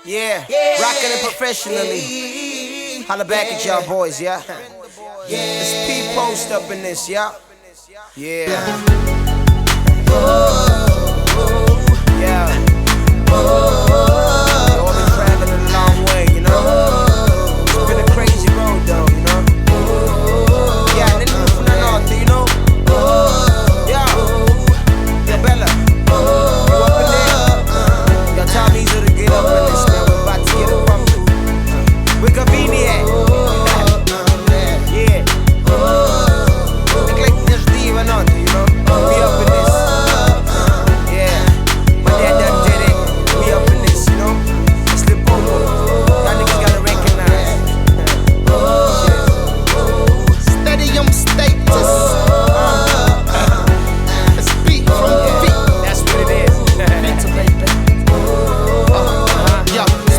Yeah, rocking it professionally. Holla back at y'all boys, yeah. Let's P-post up in this, yeah. Yeah. Yeah. All been traveling a long way, you know. It's been a crazy road though, you know. Yeah, and then from the north, you know. Yeah, Bella. You up in there? Y'all tell Mizo to get up in this, man. We're about to get it from you. We're convenient. Yeah. Think like there's leave or nothing, you know. We up in this. Yeah. My dad done did it. We up in this, you know. Slip over. Y'all niggas gotta recognize. Stadium status. Let's beat from the feet. That's what it is.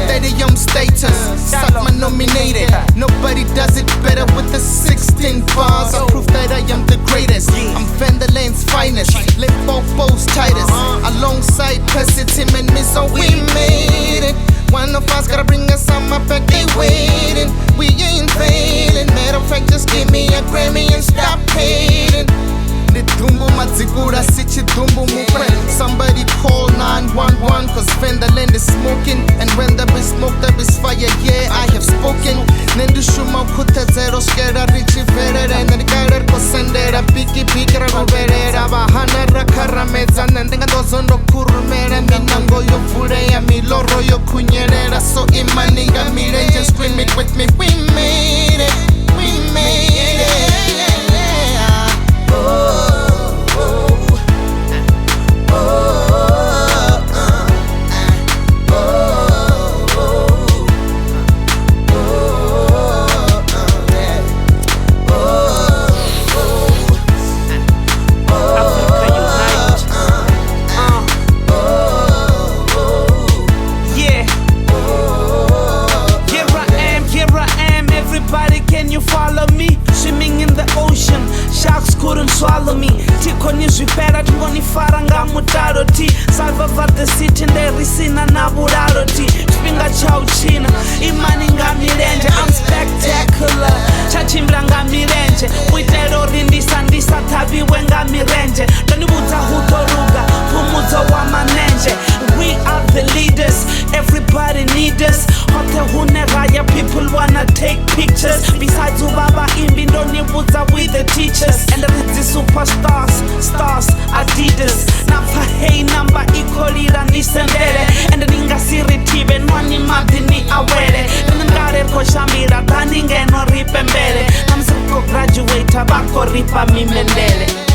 Stadium status. Suckman nominated. Nobody does it better with the 16 bars. I prove that I am the greatest. I'm Venda Lane's finest. Live both bows tightest. Alongside Percy, Tim and Mizo, we made it. One of us gotta bring us on my back, they waiting. We ain't failing. Matter of fact, just give me a Grammy and stop hating. Somebody call 911, cause Venda Land is smoking. And when there is smoke, there is fire, yeah, I have spoken. Nendu shuma kuta zero skera richi verere. Nendigarer ko sendera biki bikira verera. Bahana rakara meza nendenga dozondo kurumera. Minango yo fureya miloro yo kunyerera. So imaninga mirenje, scream it with me. We made it, we made it. Can you follow me? Swimming in the ocean, sharks couldn't swallow me. Tikoni zwipera tingonifara nga mutaro ti. Salva the city nderisina na buraro ti. Chipinga cha uchina, imani nga mirenje. I'm spectacular, chachimbra nga mirenje. Uitero rindisa ndisa tabiwe nga mirenje. Donibuta hutoruga, pumuzo wa manenje. We are the leaders, everybody need us. Hote huneraya, people wanna take pictures. Besides ubaba imbi ndonibuta with the teachers. And the superstars, stars, Adidas. Napha hey number ikolira nisendere. And the ninga siri tibe nwani madini awere. Nangare koshambira tani ngeno ripembele. Namsiko graduate bako ripa mimendele.